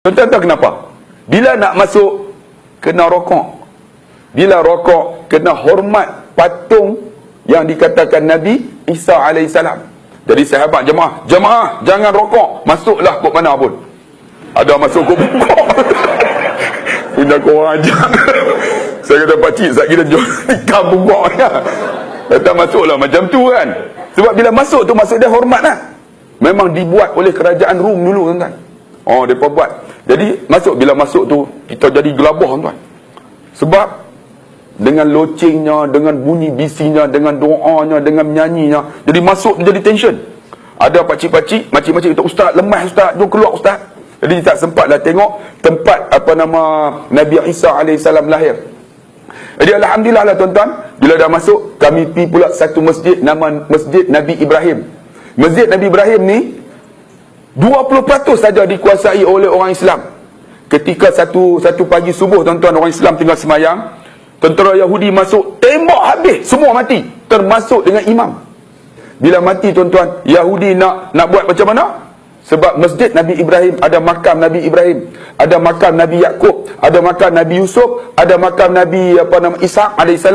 Tuan-tuan tahu kenapa? Bila nak masuk, kena rokok. Bila rokok, kena hormat patung yang dikatakan Nabi Isa AS. Jadi sahabat jemaah jangan rokok, masuklah kok mana pun. Ada masuk kok buka. Punya korang ajar. Saya kata pakcik, saya kira jual ikan buka ya. Datang masuklah macam tu kan. Sebab bila masuk tu, masuk dia hormat lah. Memang dibuat oleh kerajaan Rom dulu tuan-tuan. Oh, mereka buat. Jadi bila masuk tu, kita jadi gelabah tuan. Sebab dengan locengnya, dengan bunyi bisinya, dengan doanya, dengan menyanyinya, jadi masuk menjadi tension. Ada pakcik-pakcik, makcik-makcik kata, "Ustaz, lemah Ustaz, jom keluar Ustaz." Jadi tak sempatlah tengok tempat Nabi Isa AS lahir. Jadi alhamdulillah lah tuan-tuan, bila dah masuk, kami pergi pula satu masjid, nama Masjid Nabi Ibrahim. Masjid Nabi Ibrahim ni 20% saja dikuasai oleh orang Islam. Ketika satu pagi subuh tuan-tuan, orang Islam tinggal semayang, tentera Yahudi masuk, tembak habis, semua mati, termasuk dengan imam. Bila mati tuan-tuan, Yahudi nak buat macam mana? Sebab Masjid Nabi Ibrahim ada makam Nabi Ibrahim, ada makam Nabi Yaqub, ada makam Nabi Yusuf, ada makam Nabi Ishaq AS,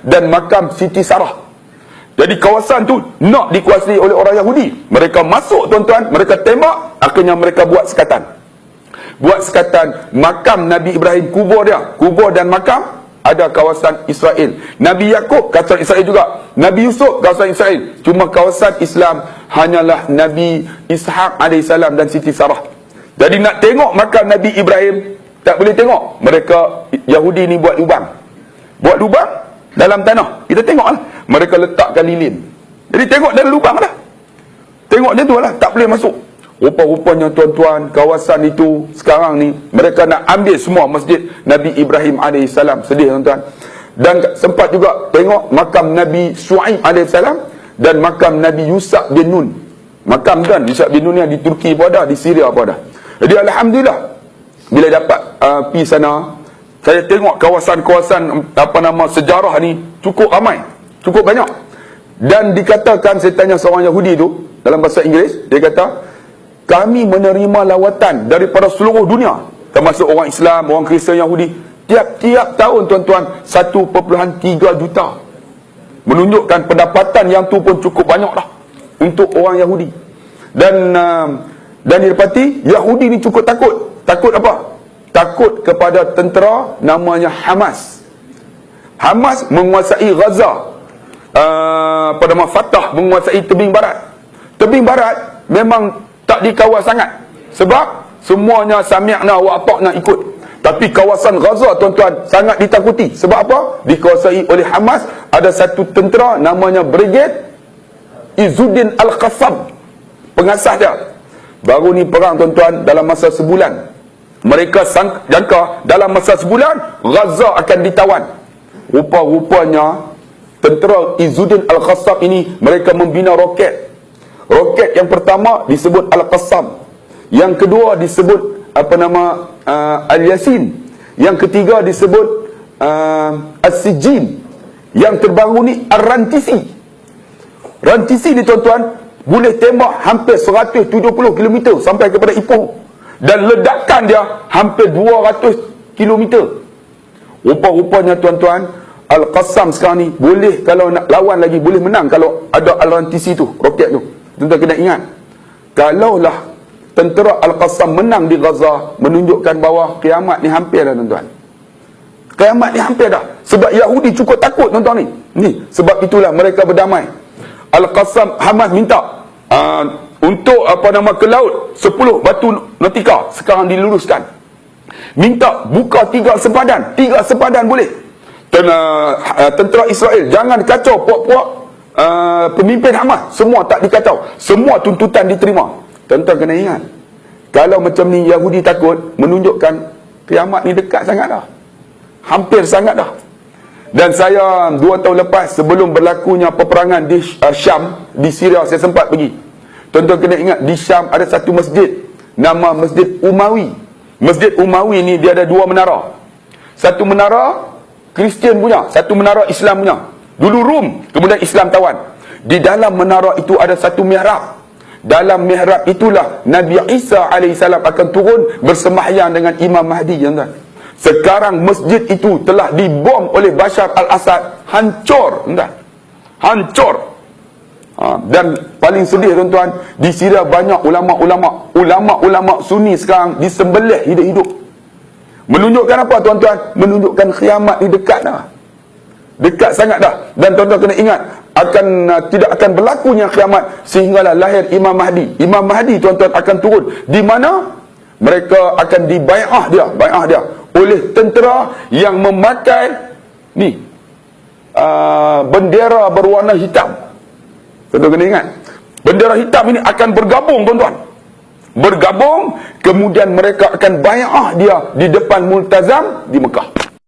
dan makam Siti Sarah. Jadi kawasan tu nak dikuasai oleh orang Yahudi. Mereka masuk tuan-tuan, mereka tembak, akhirnya mereka buat sekatan. Buat sekatan makam Nabi Ibrahim, kubur dia, kubur dan makam ada kawasan Israel. Nabi Yaqub kawasan Israel juga. Nabi Yusuf kawasan Israel. Cuma kawasan Islam hanyalah Nabi Ishaq AS dan Siti Sarah. Jadi nak tengok makam Nabi Ibrahim, tak boleh tengok. Mereka Yahudi ni buat lubang. Buat lubang dalam tanah. Kita tengoklah. Mereka letakkan lilin. Jadi tengok dalam lubang lah. Tengok dia tu lah. Tak boleh masuk. Rupa-rupanya tuan-tuan, kawasan itu sekarang ni mereka nak ambil semua Masjid Nabi Ibrahim AS. Sedih tuan-tuan. Dan sempat juga tengok makam Nabi Shu'aib AS dan makam Nabi Yusuf bin Nun. Makam kan Yusuf bin Nun yang di Turki pun ada, di Syria pun ada. Jadi alhamdulillah bila dapat pergi sana, saya tengok kawasan-kawasan sejarah ni cukup ramai, cukup banyak. Dan dikatakan, saya tanya seorang Yahudi tu dalam bahasa Inggeris, dia kata, kami menerima lawatan daripada seluruh dunia, termasuk orang Islam, orang Kristian, Yahudi. Tiap-tiap tahun tuan-tuan 1.3 juta. Menunjukkan pendapatan yang tu pun cukup banyak dah untuk orang Yahudi. Dan didapati Yahudi ni cukup takut. Takut apa? Takut kepada tentera namanya Hamas. Hamas menguasai Gaza. Fatah menguasai tebing barat. Tebing barat memang tak dikawal sangat. Sebab semuanya sami'na wa ata'na ikut. Tapi kawasan Gaza tuan-tuan sangat ditakuti. Sebab apa? Dikuasai oleh Hamas. Ada satu tentera namanya Brigade Izzuddin Al-Qassam, pengasas dia. Baru ni perang tuan-tuan dalam masa sebulan. Mereka jangka dalam masa sebulan Gaza akan ditawan. Rupa-rupanya tentera Izzuddin Al-Qassam ini mereka membina roket. Roket yang pertama disebut Al-Qassam, yang kedua disebut Al-Yasin, yang ketiga disebut As-Sijin, yang terbaru ni Ar-Rantisi. Rantisi ni tuan-tuan boleh tembak hampir 170 km sampai kepada Ipoh, dan ledakan dia hampir 200 km. Rupa-rupanya tuan-tuan, Al-Qassam sekarang ni boleh, kalau nak lawan lagi, boleh menang kalau ada Al-Rantisi tu, roket tu. Tuan-tuan kena ingat, kalaulah tentera Al-Qassam menang di Gaza, menunjukkan bahawa kiamat ni hampir dah tuan-tuan. Kiamat ni hampir dah. Sebab Yahudi cukup takut tuan-tuan ni. Sebab itulah mereka berdamai. Al-Qassam, Hamas minta untuk ke laut 10 batu nautika sekarang diluruskan. Minta buka 3 sempadan boleh. Tentera Israel jangan kacau puak-puak pemimpin Hamas, semua tak dikacau, semua tuntutan diterima. Tuan-tuan kena ingat, kalau macam ni Yahudi takut, menunjukkan kiamat ni dekat sangat dah, hampir sangat dah. Dan saya 2 tahun lepas, sebelum berlakunya peperangan di Syam, di Syria, saya sempat pergi. Tuan-tuan kena ingat, di Syam ada satu masjid, nama Masjid Umawi. Masjid Umawi ni dia ada 2 menara. Satu menara Kristian punya, satu menara Islam punya. Dulu Rom, kemudian Islam tawan. Di dalam menara itu ada satu mihrab. dalam mihrab itulah Nabi Isa AS akan turun bersembahyang dengan Imam Mahdi, tuan-tuan. Sekarang masjid itu telah dibom oleh Bashar al-Assad, hancur, tuan-tuan. Hancur. Dan paling sedih, tuan-tuan, di Syria banyak ulama-ulama Sunni sekarang disembelih hidup-hidup. Menunjukkan apa, tuan-tuan? Menunjukkan kiamat ni dekat dah. Dekat sangat dah. Dan tuan-tuan kena ingat, tidak akan berlakunya kiamat sehinggalah lahir Imam Mahdi. Imam Mahdi, tuan-tuan, akan turun di mana mereka akan dibai'ah dia oleh tentera yang memakai bendera berwarna hitam. Tuan-tuan kena ingat, bendera hitam ini akan bergabung, tuan-tuan. Bergabung, kemudian mereka akan bai'ah dia di depan Multazam di Mekah.